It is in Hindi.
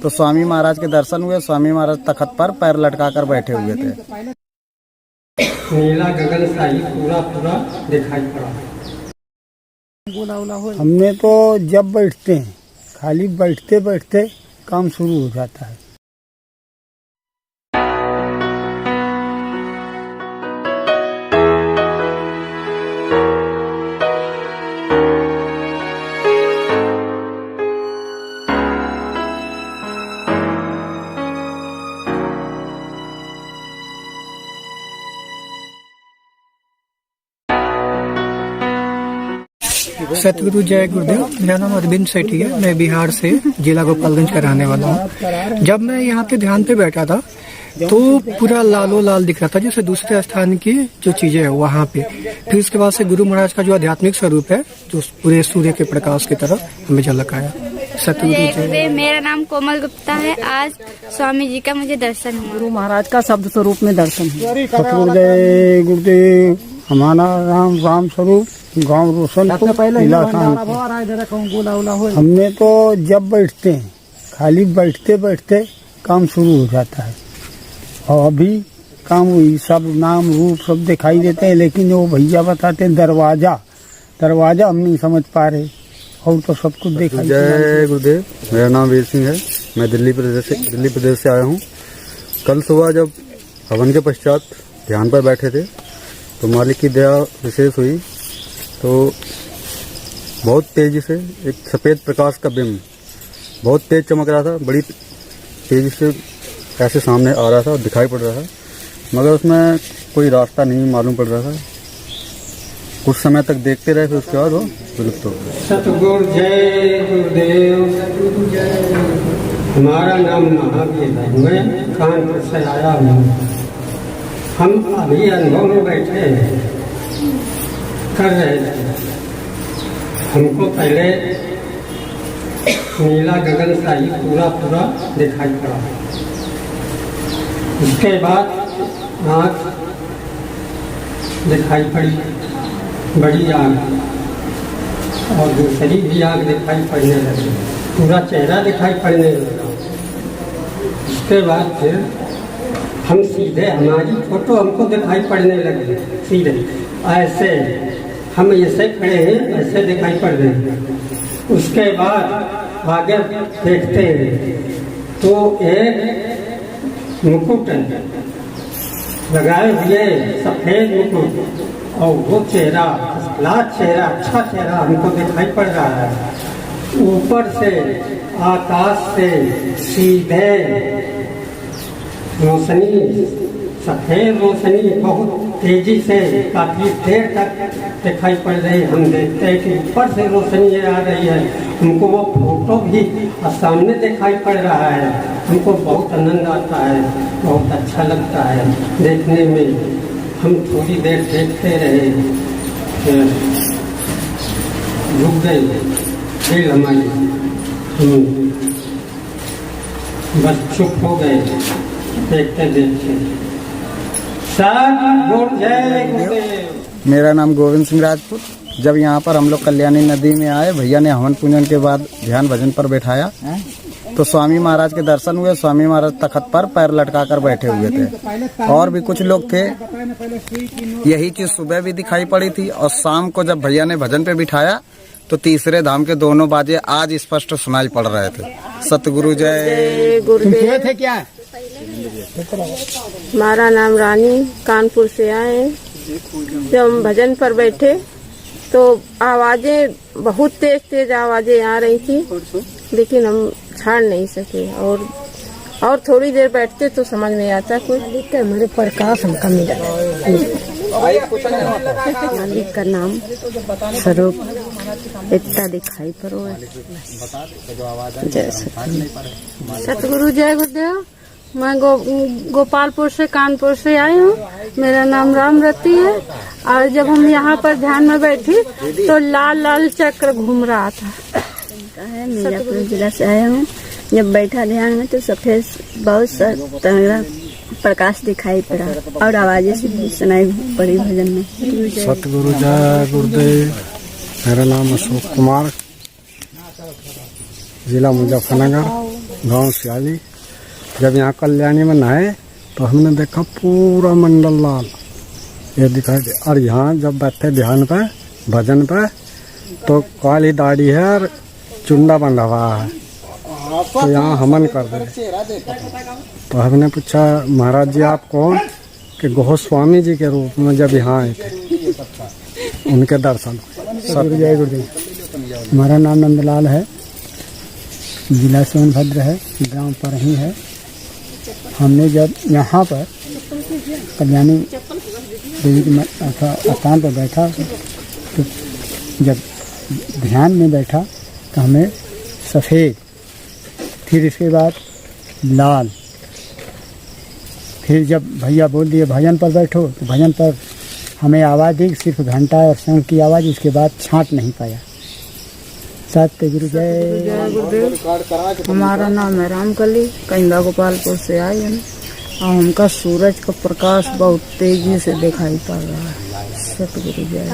तो स्वामी महाराज के दर्शन हुए। स्वामी महाराज तख्त पर पैर लटका कर बैठे हुए थे। नीला गगन साई पूरा पूरा दिखाई पड़ा। हमने तो जब बैठते हैं खाली बैठते बैठते काम शुरू हो जाता है। सतगुरु जय गुरुदेव। मेरा नाम अरविंद सेठी है। मैं बिहार से जिला गोपालगंज का रहने वाला हूँ। जब मैं यहाँ पे ध्यान पे बैठा था तो पूरा लालो लाल दिख रहा था, जैसे दूसरे स्थान की जो चीजें है वहाँ पे। फिर उसके बाद से गुरु महाराज का जो आध्यात्मिक स्वरूप है जो पूरे सूर्य के प्रकाश की तरह हमें झलक आया। सतगुरु जय। मेरा नाम कोमल गुप्ता है। आज स्वामी जी का मुझे दर्शन हुआ। गुरु महाराज का शब्द स्वरूप में दर्शन हुआ। सतगुरु जय गुरुदेव। हमारा राम स्वरूप गाँव रोशनपुर। हमने तो जब बैठते हैं खाली बैठते बैठते काम शुरू हो जाता है। और अभी काम वही सब नाम रूप सब दिखाई देते हैं, लेकिन वो भैया बताते हैं दरवाजा हम नहीं समझ पा रहे और तो सब कुछ देखा। जय गुरुदेव। मेरा नाम वीर सिंह है। मैं दिल्ली प्रदेश से आया हूँ। कल सुबह जब हवन के पश्चात ध्यान पर बैठे थे तो मालिक की दया विशेष हुई। तो बहुत तेजी से एक सफ़ेद प्रकाश का बिंब बहुत तेज चमक रहा था, बड़ी तेजी से ऐसे सामने आ रहा था और दिखाई पड़ रहा था, मगर उसमें कोई रास्ता नहीं मालूम पड़ रहा था। कुछ समय तक देखते रहे, फिर उसके बाद वो विलुप्त हो गया। सतगुरु जय गुरुदेव। हमारा नाम महावीर है। मैं कानपुर से आया हूँ। हम अभी अनुभव में बैठे कर रहे थे। हमको पहले नीला गगन साई पूरा पूरा दिखाई पड़ा। उसके बाद आँख दिखाई पड़ी, बड़ी आँख, और दूसरी भी आँख दिखाई पड़ने लगी। पूरा चेहरा दिखाई पड़ने लगा। उसके बाद फिर हम सीधे, हमारी फोटो हमको दिखाई पड़ने लगी सीधे। ऐसे हम ऐसे खड़े हैं, ऐसे दिखाई पड़ रहे हैं। उसके बाद आगे देखते हैं तो एक मुकुट लगाए हुए सफेद मुकुट, और वो चेहरा लाल चेहरा, अच्छा चेहरा हमको दिखाई पड़ रहा है। ऊपर से आकाश से सीधे रोशनी, सफेद रोशनी बहुत तेजी से काफी देर तक दिखाई पड़ रही। हम देखते हैं कि ऊपर से रोशनी आ रही है। हमको वो फोटो भी सामने दिखाई पड़ रहा है। हमको बहुत आनंद आता है, बहुत अच्छा लगता है देखने में। हम थोड़ी देर देखते रहे, रुक गई फिर हमारी, हम बस चुप हो गए देखते देखते। मेरा नाम गोविंद सिंह राजपूत। जब यहाँ पर हम लोग कल्याणी नदी में आए, भैया ने हवन पूजन के बाद ध्यान भजन पर बैठाया तो स्वामी महाराज के दर्शन हुए। स्वामी महाराज तख्त पर पैर लटका कर बैठे हुए थे। और भी कुछ लोग थे। यही चीज सुबह भी दिखाई पड़ी थी, और शाम को जब भैया ने भजन पे बिठाया तो तीसरे धाम के दोनों बाजे आज स्पष्ट सुनाई पड़ रहे थे। सतगुरु जय। थे क्या? हमारा नाम रानी, कानपुर से आए। जब हम भजन पर बैठे तो आवाजें बहुत तेज तेज आवाजें आ रही थी, लेकिन हम छाड़ नहीं सके। और थोड़ी देर बैठते तो समझ में आता कुछ। हमारे प्रकाश हमका मिला। मालिक का नाम स्वरूप इतना दिखाई पड़ो। जय सतगुरु जय गुरुदेव। मैं गोपालपुर से कानपुर से आई हूँ। मेरा नाम रामरती है। और जब हम यहाँ पर ध्यान में बैठी तो लाल लाल चक्र घूम रहा था। मिर्जापुर जिला से आया हूँ। जब बैठा ध्यान में तो सफेद बहुत सा तगड़ा प्रकाश दिखाई पड़ा और आवाजें से सुनाई पड़ी भजन में। सतगुरु जय गुरुदेव। मेरा नाम अशोक कुमार, जिला मुजफ्फरनगर। गांव सियाली। जब यहाँ कल्याणी में नहाए तो हमने देखा पूरा मंडल लाल ये दिखाई दे। और यहाँ जब बैठे ध्यान पे भजन पे तो काली दाढ़ी है और चुंडा बंधा हुआ है, तो यहाँ हवन कर रहे। तो हमने पूछा महाराज जी आप कौन? कि गोस्वामी जी के रूप में जब यहाँ आए थे उनके दर्शन। सब जय गुरुदेव। हमारा नाम नंदलाल है, जिला सोनभद्र है, गांव पर ही है। हमने जब यहाँ पर कल्याणी देवी के स्थान पर बैठा तो जब ध्यान में बैठा तो हमें सफ़ेद, फिर इसके बाद लाल, फिर जब भैया बोल दिए भजन पर बैठो तो भजन पर हमें आवाज़ दी, सिर्फ घंटा और शंख की आवाज़, इसके बाद छांट नहीं पाया। सत्य गुरु जय गुरुदेव। हमारा नाम है रामकली, कहिंदा गोपालपुर से आए हैं और हमका सूरज का प्रकाश बहुत तेजी से दिखाई पड़ रहा है। सतगुरु जय।